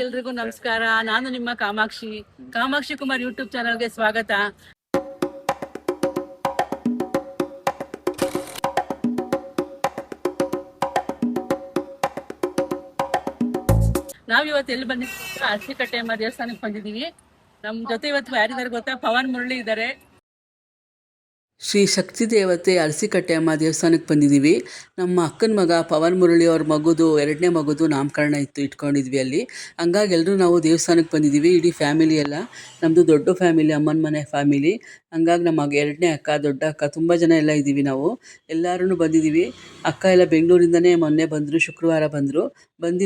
ಎಲ್ರಿಗೂ ನಮಸ್ಕಾರ. ನಾನು ನಿಮ್ಮ ಕಾಮಾಕ್ಷಿ ಕುಮಾರ್ ಯೂಟ್ಯೂಬ್ ಚಾನಲ್ಗೆ ಸ್ವಾಗತ. ನಾವ್ ಇವತ್ತು ಎಲ್ಲಿ ಬಂದಿದ್ದೀವಿ? ಅರಸಿಕಟ್ಟೆಯಮ್ಮ ದೇವಸ್ಥಾನಕ್ಕೆ ಬಂದಿದ್ದೀವಿ. ನಮ್ ಜೊತೆ ಇವತ್ತು ಯಾರಿದ್ದಾರೆ ಗೊತ್ತಾ? ಪವನ್ ಮುರಳಿ ಇದ್ದಾರೆ. ಶ್ರೀ ಶಕ್ತಿ ದೇವತೆ ಅರಸಿಕಟ್ಟೆಯಮ್ಮ ದೇವಸ್ಥಾನಕ್ಕೆ ಬಂದಿದ್ದೀವಿ. ನಮ್ಮ ಅಕ್ಕನ ಮಗ ಪವನ್ ಮುರಳಿ ಅವ್ರ ಮಗುದು 2ನೇ ಮಗುದು ನಾಮಕರಣ ಇಟ್ಕೊಂಡಿದ್ವಿ ಅಲ್ಲಿ. ಹಂಗಾಗಿ ಎಲ್ಲರೂ ನಾವು ದೇವಸ್ಥಾನಕ್ಕೆ ಬಂದಿದ್ದೀವಿ, ಇಡೀ ಫ್ಯಾಮಿಲಿ ಎಲ್ಲ. ನಮ್ಮದು ದೊಡ್ಡ ಫ್ಯಾಮಿಲಿ, ಅಮ್ಮನ ಮನೆ ಫ್ಯಾಮಿಲಿ. ಹಂಗಾಗಿ ನಮ್ಮ 2ನೇ ಅಕ್ಕ, ದೊಡ್ಡ ಅಕ್ಕ, ತುಂಬ ಜನ ಎಲ್ಲ ಇದ್ದೀವಿ ನಾವು. ಎಲ್ಲರೂ ಬಂದಿದ್ದೀವಿ. ಅಕ್ಕ ಎಲ್ಲ ಬೆಂಗಳೂರಿಂದನೇ ಮೊನ್ನೆ ಬಂದರು, ಶುಕ್ರವಾರ ಬಂದರು.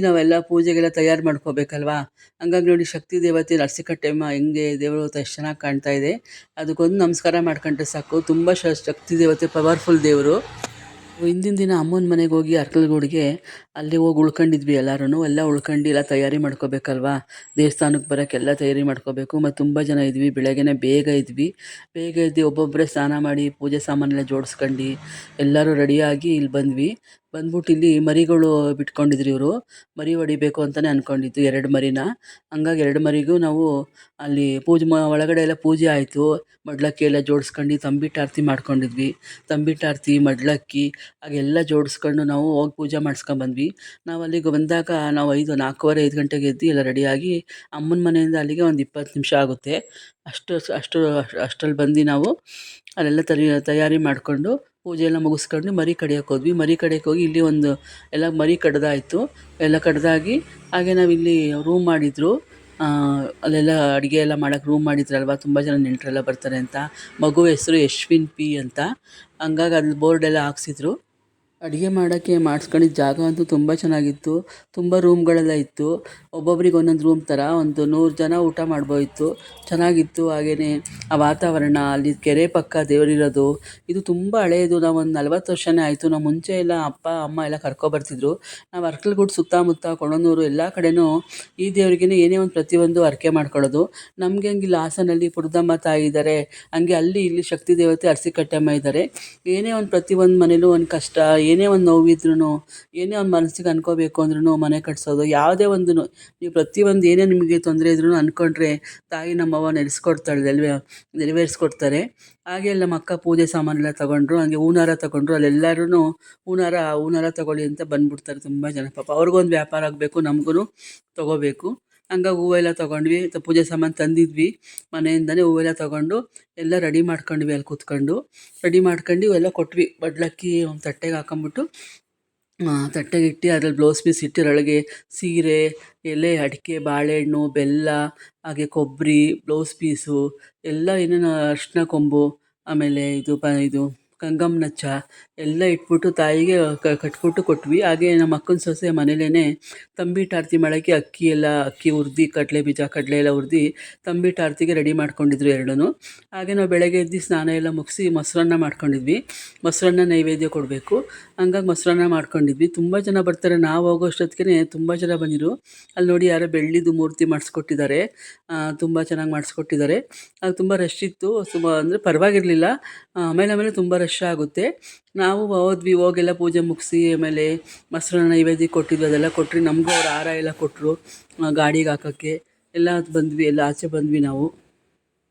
ನಾವೆಲ್ಲ ಪೂಜೆಗೆಲ್ಲ ತಯಾರು ಮಾಡ್ಕೋಬೇಕಲ್ವಾ. ಹಂಗಾಗಿ ನೋಡಿ, ಶಕ್ತಿ ದೇವತೆ ಅರಸಿಕಟ್ಟೆಯಮ್ಮ ಹೆಂಗೆ ದೇವರು ಎಷ್ಟು ಚೆನ್ನಾಗಿ ಕಾಣ್ತಾ ಇದೆ. ಅದಕ್ಕೊಂದು ನಮಸ್ಕಾರ ಮಾಡ್ಕೊಂಡ್ರೆ ಸಾಕು. ತುಂಬ ಶಕ್ತಿ ದೇವತೆ, ಪವರ್ಫುಲ್ ದೇವರು. ಹಿಂದಿನ ದಿನ ಅಮ್ಮನ ಮನೆಗೆ ಹೋಗಿ ಅರ್ಕಲ್ಗೂಡಿಗೆ ಅಲ್ಲಿ ಹೋಗಿ ಉಳ್ಕೊಂಡಿದ್ವಿ ಎಲ್ಲರೂ. ಎಲ್ಲ ಉಳ್ಕೊಂಡು ಎಲ್ಲ ತಯಾರಿ ಮಾಡ್ಕೋಬೇಕಲ್ವಾ, ದೇವಸ್ಥಾನಕ್ಕೆ ಬರೋಕ್ಕೆಲ್ಲ ತಯಾರಿ ಮಾಡ್ಕೋಬೇಕು. ಮತ್ತು ತುಂಬ ಜನ ಇದ್ವಿ. ಬೆಳಗ್ಗೆನೇ ಬೇಗ ಎದ್ದು ಒಬ್ಬೊಬ್ಬರೇ ಸ್ನಾನ ಮಾಡಿ ಪೂಜೆ ಸಾಮಾನೆಲ್ಲ ಜೋಡಿಸ್ಕೊಂಡು ಎಲ್ಲರೂ ರೆಡಿಯಾಗಿ ಇಲ್ಲಿ ಬಂದ್ಬಿಟ್ಟು ಇಲ್ಲಿ ಮರಿಗಳು ಬಿಟ್ಕೊಂಡಿದ್ರು ಇವರು. ಮರಿ ಹೊಡಿಬೇಕು ಅಂತಲೇ ಅಂದ್ಕೊಂಡಿದ್ದು, 2 ಮರಿನ. ಹಂಗಾಗಿ 2 ಮರಿಗೂ ನಾವು ಅಲ್ಲಿ ಒಳಗಡೆ ಎಲ್ಲ ಪೂಜೆ ಆಯಿತು. ಮಡ್ಲಕ್ಕಿ ಎಲ್ಲ ಜೋಡಿಸ್ಕೊಂಡು ತಂಬಿಟ್ಟು ಮಾಡ್ಕೊಂಡಿದ್ವಿ. ತಂಬಿಟ್ಟು ಮಡ್ಲಕ್ಕಿ ಹಾಗೆಲ್ಲ ಜೋಡಿಸ್ಕೊಂಡು ನಾವು ಹೋಗಿ ಪೂಜೆ ಮಾಡಿಸ್ಕೊಂಬಂದ್ವಿ. ನಾವು ಅಲ್ಲಿಗೆ ಬಂದಾಗ ನಾವು 4:15 5 ಗಂಟೆಗೆ ಎದ್ದು ಎಲ್ಲ ರೆಡಿಯಾಗಿ ಅಮ್ಮನ ಮನೆಯಿಂದ ಅಲ್ಲಿಗೆ ಒಂದು 20 ನಿಮಿಷ ಆಗುತ್ತೆ. ಅಷ್ಟರಲ್ಲಿ ಬಂದು ನಾವು ಅಲ್ಲೆಲ್ಲ ತಯಾರಿ ಮಾಡಿಕೊಂಡು ಪೂಜೆ ಎಲ್ಲ ಮುಗಿಸ್ಕೊಂಡು ಮರಿ ಕಡಿಯೋಕೆ ಹೋದ್ವಿ. ಮರಿ ಕಡಿಯೋಕೆ ಹೋಗಿ ಇಲ್ಲಿ ಎಲ್ಲ ಮರಿ ಕಡ್ದಾಯಿತು. ಎಲ್ಲ ಕಡ್ದಾಗಿ ಹಾಗೆ ನಾವಿಲ್ಲಿ ರೂಮ್ ಮಾಡಿದ್ರು. ಅಲ್ಲೆಲ್ಲ ಅಡುಗೆ ಎಲ್ಲ ಮಾಡೋಕ್ಕೆ ರೂಮ್ ಮಾಡಿದ್ರಲ್ವ, ತುಂಬ ಜನ ನೆಂಟರೆಲ್ಲ ಬರ್ತಾರೆ ಅಂತ. ಮಗು ಹೆಸರು ಯಶ್ವಿನ್ ಪಿ ಅಂತ. ಹಂಗಾಗಿ ಅಲ್ಲಿ ಬೋರ್ಡೆಲ್ಲ ಹಾಕ್ಸಿದ್ರು. ಅಡುಗೆ ಮಾಡೋಕ್ಕೆ ಮಾಡಿಸ್ಕೊಂಡಿದ್ದ ಜಾಗ ಅಂತೂ ತುಂಬ ಚೆನ್ನಾಗಿತ್ತು. ತುಂಬ ರೂಮ್ಗಳೆಲ್ಲ ಇತ್ತು. ಒಬ್ಬೊಬ್ರಿಗೆ ಒಂದೊಂದು ರೂಮ್ ಥರ ಒಂದು 100 ಜನ ಊಟ ಮಾಡ್ಬೋದಿತ್ತು. ಚೆನ್ನಾಗಿತ್ತು. ಹಾಗೆಯೇ ಆ ವಾತಾವರಣ, ಅಲ್ಲಿ ಕೆರೆ ಪಕ್ಕ ದೇವರಿರೋದು, ಇದು ತುಂಬ ಹಳೆಯದು. ನಾವು ಒಂದು 40 ವರ್ಷನೇ ಆಯಿತು. ನಾವು ಮುಂಚೆ ಎಲ್ಲ ಅಪ್ಪ ಅಮ್ಮ ಎಲ್ಲ ಕರ್ಕೊಬರ್ತಿದ್ರು. ನಾವು ಅರ್ಕಲ್ಗೂಡು ಸುತ್ತಮುತ್ತ ಕೊಣನೂರು ಎಲ್ಲ ಕಡೆನೂ ಈ ದೇವರಿಗೇ ಏನೇ ಒಂದು ಪ್ರತಿಯೊಂದು ಹರಕೆ ಮಾಡ್ಕೊಳ್ಳೋದು. ನಮಗೆ ಹಂಗಿಲ್ಲ, ಹಾಸನಲ್ಲಿ ಪುರದಮ್ಮ ತಾಯಿ ಇದ್ದಾರೆ, ಹಂಗೆ ಅಲ್ಲಿ ಇಲ್ಲಿ ಶಕ್ತಿ ದೇವತೆ ಅರಸಿಕಟ್ಟೆಯಮ್ಮ ಇದ್ದಾರೆ. ಏನೇ ಒಂದು ಪ್ರತಿಯೊಂದು ಮನೇಲೂ ಒಂದು ಕಷ್ಟ, ಏನೇ ಒಂದು ನೋವಿದ್ರೂ, ಏನೇ ಒಂದು ಮನಸ್ಸಿಗೆ ಅನ್ಕೋಬೇಕು ಅಂದ್ರೂ, ಮನೆ ಕಟ್ಸೋದು ಯಾವುದೇ ಒಂದು ನೀವು ಪ್ರತಿಯೊಂದು ಏನೇ ನಿಮಗೆ ತೊಂದರೆ ಇದ್ರೂ ಅಂದ್ಕೊಂಡ್ರೆ ತಾಯಿ ನಮ್ಮವ್ವ ನೆರವೇರಿಸ್ಕೊಡ್ತಾರೆ. ಹಾಗೆ ನಮ್ಮ ಅಕ್ಕ ಪೂಜೆ ಸಾಮಾನೆಲ್ಲ ತೊಗೊಂಡ್ರು. ಹಂಗೆ ಹೂನಾರ ತೊಗೊಂಡ್ರು. ಅಲ್ಲೆಲ್ಲರೂ ಹೂನಾರ ತೊಗೊಳ್ಳಿ ಅಂತ ಬಂದ್ಬಿಡ್ತಾರೆ ತುಂಬ ಜನ. ಪಾಪ ಅವ್ರಿಗೊಂದು ವ್ಯಾಪಾರ ಆಗಬೇಕು, ನಮಗೂ ತೊಗೋಬೇಕು. ಹಂಗಾಗಿ ಹೂವೆಲ್ಲ ತೊಗೊಂಡ್ವಿ. ಪೂಜೆ ಸಾಮಾನು ತಂದಿದ್ವಿ ಮನೆಯಿಂದನೇ. ಹೂವೆಲ್ಲ ತೊಗೊಂಡು ಎಲ್ಲ ರೆಡಿ ಮಾಡ್ಕೊಂಡ್ವಿ. ಅಲ್ಲಿ ಕೂತ್ಕೊಂಡು ರೆಡಿ ಮಾಡ್ಕೊಂಡು ಇವೆಲ್ಲ ಕೊಟ್ವಿ. ಬಡ್ಲಕ್ಕಿ ಒಂದು ತಟ್ಟೆಗೆ ಹಾಕೊಂಬಿಟ್ಟು ತಟ್ಟೆಗೆ ಇಟ್ಟು ಅದ್ರಲ್ಲಿ ಬ್ಲೌಸ್ ಪೀಸ್ ಇಟ್ಟು ಅದರೊಳಗೆ ಸೀರೆ, ಎಲೆ, ಅಡಿಕೆ, ಬಾಳೆಹಣ್ಣು, ಬೆಲ್ಲ, ಹಾಗೆ ಕೊಬ್ಬರಿ, ಬ್ಲೌಸ್ ಪೀಸು ಎಲ್ಲ ಏನೇನು ಅರಿಶಿನ ಕೊಂಬು, ಆಮೇಲೆ ಇದು ಕಂಗಮ್ನಚ್ಚ ಎಲ್ಲ ಇಟ್ಬಿಟ್ಟು ತಾಯಿಗೆ ಕಟ್ಬಿಟ್ಟು ಕೊಟ್ವಿ. ಹಾಗೆ ನಮ್ಮ ಅಕ್ಕನ ಸೊಸೆ ಮನೇಲೇ ತಂಬಿಟ್ಟು ಆರತಿ ಮಾಡೋಕ್ಕೆ ಅಕ್ಕಿ ಹುರಿದು, ಕಡಲೆ ಎಲ್ಲ ಹುರಿದು ತಂಬಿಟ್ಟು ಆರತಿಗೆ ರೆಡಿ ಮಾಡ್ಕೊಂಡಿದ್ರು ಎರಡೂ. ಹಾಗೆ ನಾವು ಬೆಳಗ್ಗೆ ಎದ್ದು ಸ್ನಾನ ಎಲ್ಲ ಮುಗಿಸಿ ಮೊಸರನ್ನ ಮಾಡ್ಕೊಂಡಿದ್ವಿ. ಮೊಸರನ್ನ ನೈವೇದ್ಯ ಕೊಡಬೇಕು. ಹಂಗಾಗಿ ಮೊಸರನ್ನ ಮಾಡ್ಕೊಂಡಿದ್ವಿ. ತುಂಬ ಜನ ಬರ್ತಾರೆ. ನಾವು ಹೋಗೋಷ್ಟೊತ್ತಿಗೆ ತುಂಬ ಜನ ಬಂದಿರು. ಅಲ್ಲಿ ನೋಡಿ, ಯಾರೋ ಬೆಳ್ಳಿದು ಮೂರ್ತಿ ಮಾಡಿಸ್ಕೊಟ್ಟಿದ್ದಾರೆ. ತುಂಬ ಚೆನ್ನಾಗಿ ಮಾಡಿಸ್ಕೊಟ್ಟಿದ್ದಾರೆ. ಅದು ತುಂಬ ರಶ್ ಇತ್ತು. ಅಂದರೆ ಪರವಾಗಿರಲಿಲ್ಲ. ಆಮೇಲೆ ತುಂಬ ರಶ್ ಆಗುತ್ತೆ. ನಾವು ಹೋದ್ವಿ. ಹೋಗೆಲ್ಲ ಪೂಜೆ ಮುಗಿಸಿ ಆಮೇಲೆ ಮೊಸರನ್ನ ನೈವೇದ್ಯ ಕೊಟ್ಟಿದ್ವಿ. ಅದೆಲ್ಲ ಕೊಟ್ಟರೆ ನಮಗೂ ಅವ್ರು ಹಾರ ಎಲ್ಲ ಕೊಟ್ಟರು ಗಾಡಿಗೆ ಹಾಕೋಕ್ಕೆ. ಎಲ್ಲ ಬಂದ್ವಿ, ಎಲ್ಲ ಆಚೆ ಬಂದ್ವಿ ನಾವು.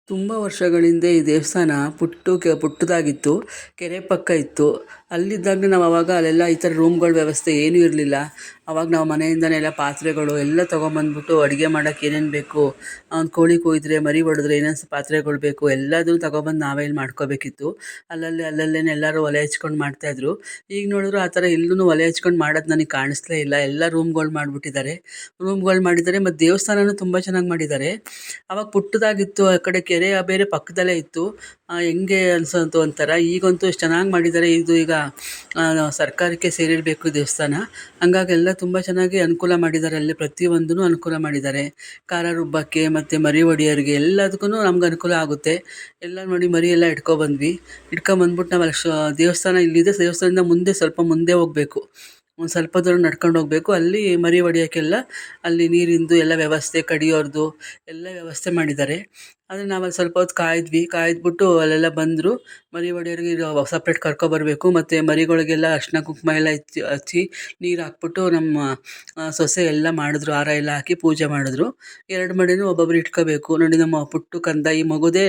ತುಂಬ ವರ್ಷಗಳಿಂದ ಈ ದೇವಸ್ಥಾನ ಪುಟ್ಟದಾಗಿತ್ತು. ಕೆರೆ ಪಕ್ಕ ಇತ್ತು. ಅಲ್ಲಿದ್ದಾಗ ನಾವು ಅಲ್ಲೆಲ್ಲ ಈ ಥರ ರೂಮ್ಗಳ ವ್ಯವಸ್ಥೆ ಏನೂ ಇರಲಿಲ್ಲ. ಆವಾಗ ನಾವು ಮನೆಯಿಂದನೇ ಎಲ್ಲ ಪಾತ್ರೆಗಳು ಎಲ್ಲ ತೊಗೊಂಬಂದ್ಬಿಟ್ಟು ಅಡುಗೆ ಮಾಡೋಕ್ಕೆ ಏನೇನು ಬೇಕು, ಒಂದು ಕೋಳಿ ಕೊಯ್ದರೆ, ಮರಿ ಹೊಡೆದ್ರೆ ಏನೇನು ಪಾತ್ರೆಗಳು ಬೇಕು ಎಲ್ಲದೂ ತೊಗೊಬಂದು ನಾವೇ ಇಲ್ಲಿ ಮಾಡ್ಕೋಬೇಕಿತ್ತು. ಅಲ್ಲಲ್ಲೇ ಎಲ್ಲರೂ ಒಲೆ ಹಚ್ಕೊಂಡು ಮಾಡ್ತಾಯಿದ್ರು. ಈಗ ನೋಡಿದ್ರು ಆ ಥರ ಎಲ್ಲೂ ಒಲೆ ಹಚ್ಕೊಂಡು ಮಾಡೋದು ನನಗೆ ಕಾಣಿಸ್ಲೇ ಇಲ್ಲ. ಎಲ್ಲ ರೂಮ್ಗಳು ಮಾಡಿಬಿಟ್ಟಿದ್ದಾರೆ. ಮತ್ತು ದೇವಸ್ಥಾನನೂ ತುಂಬ ಚೆನ್ನಾಗಿ ಮಾಡಿದ್ದಾರೆ. ಆವಾಗ ಪುಟ್ಟದಾಗಿತ್ತು. ಆ ಕಡೆ ಕೆರೆ ಬೇರೆ ಪಕ್ಕದಲ್ಲೇ ಇತ್ತು. ಹೆಂಗೆ ಅನಿಸೋಂತು ಒಂಥರ. ಈಗಂತೂ ಎಷ್ಟು ಚೆನ್ನಾಗಿ ಮಾಡಿದ್ದಾರೆ. ಇದು ಈಗ ಸರ್ಕಾರಕ್ಕೆ ಸೇರಿರಬೇಕು ದೇವಸ್ಥಾನ. ಹಂಗಾಗಿ ಎಲ್ಲ ತುಂಬ ಚೆನ್ನಾಗಿ ಅನುಕೂಲ ಮಾಡಿದ್ದಾರೆ. ಅಲ್ಲಿ ಪ್ರತಿಯೊಂದೂ ಅನುಕೂಲ ಮಾಡಿದ್ದಾರೆ. ಖಾರ ರುಬ್ಬಕ್ಕೆ ಮತ್ತು ಮರಿ ಹೊಡಿಯೋರಿಗೆ ಎಲ್ಲದಕ್ಕೂ ನಮ್ಗೆ ಅನುಕೂಲ ಆಗುತ್ತೆ. ಎಲ್ಲ ನೋಡಿ, ಮರಿ ಎಲ್ಲ ಇಟ್ಕೊಬಂದ್ವಿ. ನಾವು ಅಲ್ಲಿ ದೇವಸ್ಥಾನ ಇಲ್ಲಿದೆ. ದೇವಸ್ಥಾನದಿಂದ ಸ್ವಲ್ಪ ಮುಂದೆ ಹೋಗಬೇಕು. ಒಂದು ಸ್ವಲ್ಪ ದೂರ ನಡ್ಕೊಂಡು ಹೋಗಬೇಕು. ಅಲ್ಲಿ ಮರಿ ಹೊಡಿಯೋಕ್ಕೆಲ್ಲ ಅಲ್ಲಿ ನೀರಿಂದು ಎಲ್ಲ ವ್ಯವಸ್ಥೆ, ಕಡಿಯೋರ್ದು ಎಲ್ಲ ವ್ಯವಸ್ಥೆ ಮಾಡಿದ್ದಾರೆ. ಆದರೆ ನಾವಲ್ಲಿ ಸ್ವಲ್ಪ ಹೊತ್ತು ಕಾಯ್ದುಬಿಟ್ಟು ಅಲ್ಲೆಲ್ಲ ಬಂದರು. ಮರಿ ಹೊಡಿಯೋರಿಗೆ ಸಪ್ರೇಟ್ ಕರ್ಕೊಬರಬೇಕು. ಮತ್ತು ಮರಿಗಳಿಗೆಲ್ಲ ಅರಿಶಿನ ಕುಂಕುಮ ಎಲ್ಲ ಹಚ್ಚಿ ನೀರು ಹಾಕ್ಬಿಟ್ಟು ನಮ್ಮ ಸೊಸೆ ಎಲ್ಲ ಮಾಡಿದ್ರು. ಹಾರ ಎಲ್ಲ ಹಾಕಿ ಪೂಜೆ ಮಾಡಿದ್ರು. 2 ಮರಿನೂ ಒಬ್ಬೊಬ್ರು ಇಟ್ಕೋಬೇಕು. ನೋಡಿ, ನಮ್ಮ ಪುಟ್ಟು ಕಂದ, ಈ ಮಗುದೇ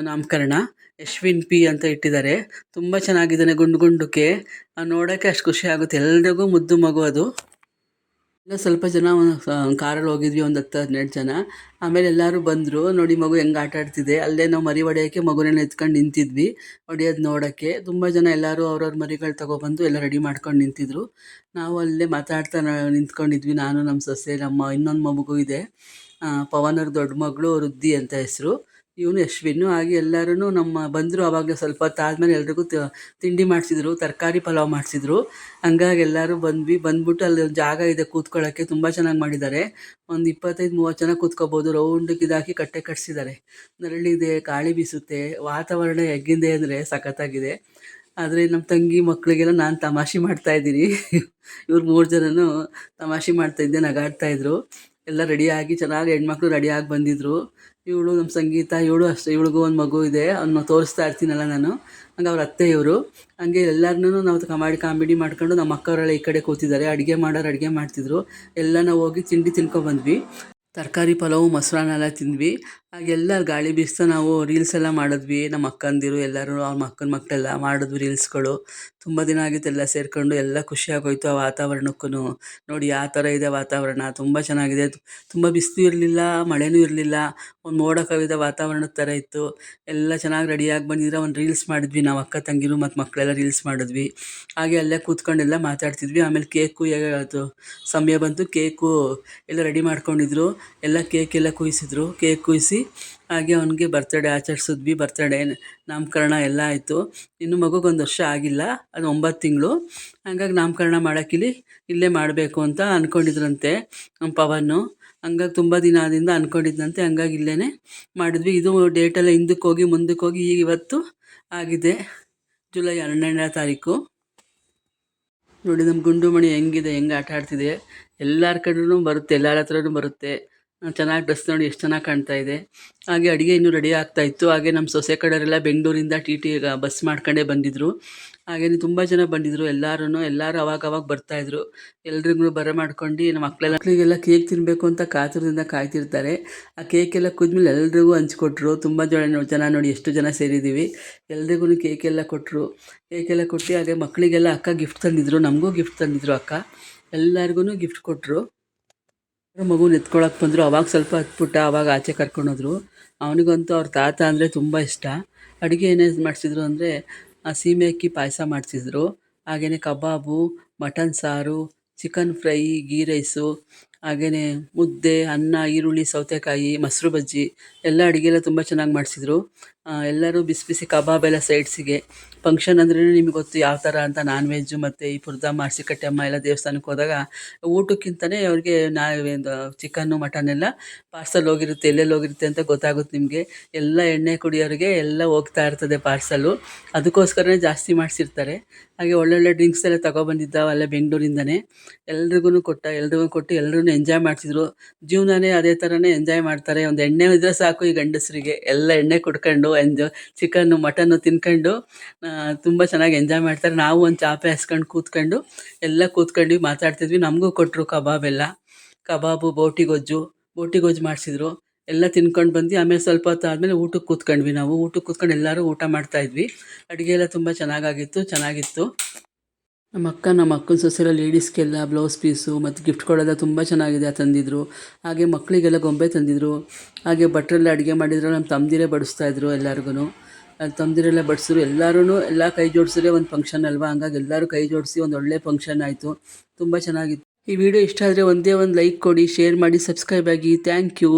ನಾಮಕರಣ. ಯಶ್ವಿನ್ ಪಿ ಅಂತ ಇಟ್ಟಿದ್ದಾರೆ. ತುಂಬ ಚೆನ್ನಾಗಿದ್ದಾನೆ, ಗುಂಡಕ್ಕೆ ನೋಡೋಕ್ಕೆ ಅಷ್ಟು ಖುಷಿ ಆಗುತ್ತೆ. ಎಲ್ರಿಗೂ ಮುದ್ದು ಮಗು ಅದು. ಎಲ್ಲ ಸ್ವಲ್ಪ ಜನ ಕಾರಲ್ಲಿ ಹೋಗಿದ್ವಿ, ಒಂದು 10-12 ಜನ. ಆಮೇಲೆ ಎಲ್ಲರೂ ಬಂದರು. ನೋಡಿ ಮಗು ಹೆಂಗೆ ಆಟ ಆಡ್ತಿದೆ. ಅಲ್ಲೇ ನಾವು ಮರಿ ಹೊಡೆಯೋಕ್ಕೆ ಮಗುನ ಎತ್ಕೊಂಡು ನಿಂತಿದ್ವಿ, ಹೊಡೆಯೋದು ನೋಡೋಕ್ಕೆ. ತುಂಬ ಜನ ಎಲ್ಲರೂ ಅವ್ರವ್ರ ಮರಿಗಳು ತೊಗೊಬಂದು ಎಲ್ಲ ರೆಡಿ ಮಾಡ್ಕೊಂಡು ನಿಂತಿದ್ರು. ನಾವು ಅಲ್ಲೇ ಮಾತಾಡ್ತಾ ನಿಂತ್ಕೊಂಡಿದ್ವಿ, ನಾನು, ನಮ್ಮ ಸೊಸೆ, ನಮ್ಮ ಇನ್ನೊಂದು ಮಗು ಇದೆ, ಪವನ್ ಅವ್ರ ದೊಡ್ಡ ಮಗಳು ವೃದ್ಧಿ ಅಂತ ಹೆಸರು, ಇವನು ಯಶ್ವಿನ್ನು. ಹಾಗೆ ಎಲ್ಲರೂ ನಮ್ಮ ಬಂದರು. ಆವಾಗಲೇ ಸ್ವಲ್ಪ ಹೊತ್ತಾದಮೇಲೆ ಎಲ್ರಿಗೂ ತಿಂಡಿ ಮಾಡಿಸಿದ್ರು, ತರಕಾರಿ ಪಲಾವ್ ಮಾಡಿಸಿದ್ರು. ಹಂಗಾಗಿ ಎಲ್ಲರೂ ಬಂದ್ಬಿಟ್ಟು ಅಲ್ಲಿ ಒಂದು ಜಾಗ ಇದೆ ಕೂತ್ಕೊಳ್ಳೋಕ್ಕೆ, ತುಂಬ ಚೆನ್ನಾಗಿ ಮಾಡಿದ್ದಾರೆ. ಒಂದು 25-30 ಜನ ಕೂತ್ಕೋಬೋದು. ರೌಂಡಿಗೆ ಇದಾಕಿ ಕಟ್ಟೆ ಕಟ್ಟಿಸಿದ್ದಾರೆ. ನೆರಳಿದೆ, ಗಾಳಿ ಬೀಸುತ್ತೆ, ವಾತಾವರಣ ಹೆಗ್ಗಿದೆ ಅಂದರೆ ಸಖತ್ತಾಗಿದೆ. ಆದರೆ ನಮ್ಮ ತಂಗಿ ಮಕ್ಕಳಿಗೆಲ್ಲ ನಾನು ತಮಾಷೆ ಮಾಡ್ತಾಯಿದ್ದೀನಿ. ಇವ್ರು 3 ಜನನೂ ತಮಾಷೆ ಮಾಡ್ತಾಯಿದ್ದೆ, ನಗಾಡ್ತಾಯಿದ್ರು. ಎಲ್ಲ ರೆಡಿಯಾಗಿ ಚೆನ್ನಾಗಿ ಹೆಣ್ಮಕ್ಳು ರೆಡಿಯಾಗಿ ಬಂದಿದ್ದರು. ಇವಳು ನಮ್ಮ ಸಂಗೀತ, ಇವಳು ಅಷ್ಟೇ, ಇವಳಿಗೂ ಒಂದು ಮಗು ಇದೆ, ಅವನ್ನ ತೋರಿಸ್ತಾ ಇರ್ತೀನಲ್ಲ ನಾನು. ಹಂಗೆ ಅವ್ರ ಅತ್ತೆ ಇವರು. ಹಂಗೆ ಎಲ್ಲರನ್ನೂ ನಾವು ಕಾಮಿಡಿ ಮಾಡ್ಕೊಂಡು ನಮ್ಮ ಅಕ್ಕವರೆಲ್ಲ ಈ ಕಡೆ ಕೂತಿದ್ದಾರೆ. ಅಡುಗೆ ಅಡುಗೆ ಮಾಡ್ತಿದ್ರು. ಎಲ್ಲ ನಾವು ಹೋಗಿ ತಿಂಡಿ ತಿನ್ಕೊಬಂದ್ವಿ. ತರಕಾರಿ ಪಲಾವು, ಮೊಸರನ್ನ ಎಲ್ಲ ತಿಂದ್ವಿ. ಹಾಗೆಲ್ಲ ಗಾಳಿ ಬೀಸ್ತಾ ನಾವು ರೀಲ್ಸ್ ಎಲ್ಲ ಮಾಡಿದ್ವಿ. ನಮ್ಮ ಅಕ್ಕಂದಿರು ಎಲ್ಲರೂ, ಅವ್ರ ಮಕ್ಕಳೆಲ್ಲ ಮಾಡಿದ್ವಿ ರೀಲ್ಸ್ಗಳು. ತುಂಬ ದಿನ ಆಗಿತ್ತು ಎಲ್ಲ ಸೇರಿಕೊಂಡು. ಎಲ್ಲ ಖುಷಿಯಾಗೋಯ್ತು ಆ ವಾತಾವರಣಕ್ಕೂ. ನೋಡಿ ಯಾವ ಥರ ಇದೆ ವಾತಾವರಣ, ತುಂಬ ಚೆನ್ನಾಗಿದೆ. ತುಂಬ ಬಿಸಿಲು ಇರಲಿಲ್ಲ, ಮಳೆನೂ ಇರಲಿಲ್ಲ, ಒಂದು ಮೋಡ ಕವಿದ ವಾತಾವರಣದ ಥರ ಇತ್ತು. ಎಲ್ಲ ಚೆನ್ನಾಗಿ ರೆಡಿಯಾಗಿ ಬಂದಿದ್ರೆ ಒಂದು ರೀಲ್ಸ್ ಮಾಡಿದ್ವಿ ನಾವು, ಅಕ್ಕ ತಂಗಿರು ಮತ್ತು ಮಕ್ಕಳೆಲ್ಲ ರೀಲ್ಸ್ ಮಾಡಿದ್ವಿ. ಹಾಗೆ ಅಲ್ಲೇ ಕೂತ್ಕೊಂಡೆಲ್ಲ ಮಾತಾಡ್ತಿದ್ವಿ. ಆಮೇಲೆ ಕೇಕು ಅದು ಸಮಯ ಬಂತು, ಕೇಕು ಎಲ್ಲ ರೆಡಿ ಮಾಡ್ಕೊಂಡಿದ್ರು. ಎಲ್ಲ ಕೇಕೆಲ್ಲ ಕುಯ್ಸಿದ್ರು. ಕೇಕ್ ಕುಯ್ಸಿ ಹಾಗೆ ಅವನಿಗೆ ಬರ್ತಡೇ ಆಚರಿಸಿದ್ವಿ. ಬರ್ತಡೇ, ನಾಮಕರಣ ಎಲ್ಲ ಆಯಿತು. ಇನ್ನು ಮಗುಗೊಂದು ವರ್ಷ ಆಗಿಲ್ಲ, ಅದು 9 ತಿಂಗಳು. ಹಾಗಾಗಿ ನಾಮಕರಣ ಮಾಡೋಕ್ಕಿಲ್ಲಿ ಇಲ್ಲೇ ಮಾಡಬೇಕು ಅಂತ ಅಂದ್ಕೊಂಡಿದ್ರಂತೆ ನಮ್ಮ ಪವನ್ನು. ಹಂಗಾಗಿ ತುಂಬ ದಿನದಿಂದ ಅಂದ್ಕೊಂಡಿದ್ದಂತೆ. ಹಂಗಾಗಿ ಇಲ್ಲೇ ಮಾಡಿದ್ವಿ. ಇದು ಡೇಟೆಲ್ಲ ಹಿಂದಕ್ಕೆ ಹೋಗಿ ಮುಂದಕ್ಕೆ ಹೋಗಿ ಈಗ ಇವತ್ತು ಆಗಿದೆ, ಜುಲೈ 12ನೇ ತಾರೀಕು. ನೋಡಿ ನಮ್ಮ ಗುಂಡುಮಣಿ ಹೆಂಗಿದೆ, ಹೆಂಗೆ ಆಟ ಆಡ್ತಿದೆ. ಎಲ್ಲರ ಕಡೆಯೂ ಬರುತ್ತೆ, ಎಲ್ಲರ ಹತ್ರನೂ ಬರುತ್ತೆ. ಚೆನ್ನಾಗಿ ಡ್ರೆಸ್ ನೋಡಿ ಎಷ್ಟು ಚೆನ್ನಾಗಿ ಕಾಣ್ತಾ ಇದೆ. ಹಾಗೆ ಅಡುಗೆ ಇನ್ನೂ ರೆಡಿ ಆಗ್ತಾಯಿತ್ತು. ಹಾಗೆ ನಮ್ಮ ಸೊಸೆ ಕಡೆಯವರೆಲ್ಲ ಬೆಂಗಳೂರಿಂದ ಟಿ ಬಸ್ ಮಾಡ್ಕೊಂಡೇ ಬಂದಿದ್ದರು. ಹಾಗೆಯೇ ತುಂಬ ಜನ ಬಂದಿದ್ದರು. ಎಲ್ಲರೂ ಅವಾಗ ಬರ್ತಾಯಿದ್ರು. ಎಲ್ರಿಗೂ ಮಾಡ್ಕೊಂಡು ನಮ್ಮ ಮಕ್ಕಳಿಗೆಲ್ಲ ಕೇಕ್ ತಿನ್ನಬೇಕು ಅಂತ ಕಾತುರದಿಂದ ಕಾಯ್ತಿರ್ತಾರೆ. ಆ ಕೇಕೆಲ್ಲ ಕುದ್ಮೇಲೆ ಎಲ್ರಿಗೂ ಹಂಚ್ಕೊಟ್ರು. ತುಂಬ ಜನ ನೋಡಿ ಎಷ್ಟು ಜನ ಸೇರಿದ್ದೀವಿ. ಎಲ್ರಿಗೂ ಕೇಕೆಲ್ಲ ಕೊಟ್ಟರು. ಕೇಕೆಲ್ಲ ಕೊಟ್ಟು ಹಾಗೆ ಮಕ್ಕಳಿಗೆಲ್ಲ ಅಕ್ಕ ಗಿಫ್ಟ್ ತಂದಿದ್ರು, ನಮಗೂ ಗಿಫ್ಟ್ ತಂದಿದ್ರು ಅಕ್ಕ. ಎಲ್ಲರಿಗೂ ಗಿಫ್ಟ್ ಕೊಟ್ಟರು. ಮಗುನ ಎತ್ಕೊಳಕ್ಕೆ ಬಂದರು. ಅವಾಗ ಸ್ವಲ್ಪ ಹತ್ಬಿಟ್ಟ, ಅವಾಗ ಆಚೆ ಕರ್ಕೊಂಡೋದ್ರು. ಅವನಿಗಂತೂ ಅವ್ರ ತಾತ ಅಂದರೆ ತುಂಬ ಇಷ್ಟ. ಅಡುಗೆ ಏನೇನು ಮಾಡಿಸಿದ್ರು ಅಂದರೆ ಸೀಮೆ ಅಕ್ಕಿ ಪಾಯಸ ಮಾಡಿಸಿದ್ರು. ಹಾಗೆಯೇ ಕಬಾಬು, ಮಟನ್ ಸಾರು, ಚಿಕನ್ ಫ್ರೈ, ಗೀ ರೈಸು, ಹಾಗೆಯೇ ಮುದ್ದೆ, ಅನ್ನ, ಈರುಳ್ಳಿ, ಸೌತೆಕಾಯಿ, ಮೊಸರು ಬಜ್ಜಿ ಎಲ್ಲ ಅಡುಗೆ ತುಂಬ ಚೆನ್ನಾಗಿ ಮಾಡಿಸಿದ್ರು. ಎಲ್ಲರೂ ಬಿಸಿ ಬಿಸಿ ಕಬಾಬೆಲ್ಲ ಸೈಡ್ಸಿಗೆ. ಫಂಕ್ಷನ್ ಅಂದ್ರೇ ನಿಮಗೆ ಗೊತ್ತು ಯಾವ ಥರ ಅಂತ, ನಾನ್ ವೆಜ್ಜು. ಮತ್ತು ಈ ಪುರದಮ್ಮ, ಅರಸಿಕಟ್ಟೆಮ್ಮ ಎಲ್ಲ ದೇವಸ್ಥಾನಕ್ಕೆ ಹೋದಾಗ ಊಟಕ್ಕಿಂತಲೇ ಅವ್ರಿಗೆ ಚಿಕನ್ನು ಮಟನ್ ಎಲ್ಲ ಪಾರ್ಸಲ್ ಹೋಗಿರುತ್ತೆ. ಎಲ್ಲೆಲ್ಲಿ ಹೋಗಿರುತ್ತೆ ಅಂತ ಗೊತ್ತಾಗುತ್ತೆ ನಿಮಗೆ. ಎಲ್ಲ ಎಣ್ಣೆ ಕುಡಿಯೋರಿಗೆ ಎಲ್ಲ ಹೋಗ್ತಾ ಇರ್ತದೆ ಪಾರ್ಸಲ್ಲು, ಅದಕ್ಕೋಸ್ಕರನೇ ಜಾಸ್ತಿ ಮಾಡಿಸಿರ್ತಾರೆ. ಹಾಗೆ ಒಳ್ಳೊಳ್ಳೆ ಡ್ರಿಂಕ್ಸ್ ಎಲ್ಲ ತೊಗೊಬಂದಿದ್ದಾವೆ ಅಲ್ಲೇ ಬೆಂಗಳೂರಿಂದನೇ. ಎಲ್ರಿಗೂ ಕೊಟ್ಟು ಎಲ್ಲರೂ ಎಂಜಾಯ್ ಮಾಡ್ತಿದ್ರು. ಜೀವನನೇ ಅದೇ ಥರನೇ ಎಂಜಾಯ್ ಮಾಡ್ತಾರೆ. ಒಂದು ಎಣ್ಣೆ ಇದ್ದರೆ ಸಾಕು ಈ ಗಂಡಸರಿಗೆ. ಎಲ್ಲ ಎಣ್ಣೆ ಕುಡ್ಕೊಂಡು ಚಿಕನ್ನು ಮಟನ್ನು ತಿನ್ಕೊಂಡು ತುಂಬ ಚೆನ್ನಾಗಿ ಎಂಜಾಯ್ ಮಾಡ್ತಾರೆ. ನಾವು ಒಂದು ಚಾಪೆ ಹಾಸ್ಕೊಂಡು ಕೂತ್ಕೊಂಡು ಮಾತಾಡ್ತಿದ್ವಿ. ನಮಗೂ ಕೊಟ್ಟರು ಕಬಾಬು, ಬೋಟಿ ಗೊಜ್ಜು ಮಾಡಿಸಿದ್ರು. ಎಲ್ಲ ತಿನ್ಕೊಂಡು ಬಂದು ಆಮೇಲೆ ಸ್ವಲ್ಪ ಹೊತ್ತು ಆದಮೇಲೆ ಊಟಕ್ಕೆ ಕೂತ್ಕೊಂಡ್ವಿ ನಾವು. ಊಟಕ್ಕೆ ಕೂತ್ಕೊಂಡು ಎಲ್ಲರೂ ಊಟ ಮಾಡ್ತಾಯಿದ್ವಿ. ಅಡುಗೆ ಎಲ್ಲ ತುಂಬ ಚೆನ್ನಾಗಿತ್ತು. ನಮ್ಮ ಅಕ್ಕನ ಸೊಸೆಲ್ಲ ಲೇಡೀಸ್ಗೆಲ್ಲ ಬ್ಲೌಸ್ ಪೀಸು ಮತ್ತು ಗಿಫ್ಟ್ಗಳೆಲ್ಲ ತುಂಬ ಚೆನ್ನಾಗಿದೆ ತಂದಿದ್ರು. ಹಾಗೆ ಮಕ್ಕಳಿಗೆಲ್ಲ ಗೊಂಬೆ ತಂದಿದ್ರು. ಹಾಗೆ ಭಟ್ರೆಲ್ಲ ಅಡುಗೆ ಮಾಡಿದ್ರು. ನಮ್ಮ ತಮ್ಮದಿರೇ ಬಡಿಸ್ತಾಯಿದ್ರು ಎಲ್ಲರಿಗೂ. ತಮ್ಮದಿರೆಲ್ಲ ಬಡಿಸಿದ್ರು. ಎಲ್ಲ ಕೈ ಜೋಡಿಸಿದ್ರೆ ಒಂದು ಫಂಕ್ಷನ್ ಅಲ್ವಾ, ಹಂಗಾಗಿ ಎಲ್ಲರೂ ಕೈ ಜೋಡಿಸಿ ಒಂದು ಒಳ್ಳೆ ಫಂಕ್ಷನ್ ಆಯಿತು. ತುಂಬ ಚೆನ್ನಾಗಿತ್ತು. ಈ ವಿಡಿಯೋ ಇಷ್ಟ ಆದರೆ ಒಂದೇ ಒಂದು ಲೈಕ್ ಕೊಡಿ, ಶೇರ್ ಮಾಡಿ, ಸಬ್ಸ್ಕ್ರೈಬ್ ಆಗಿ. Thank you.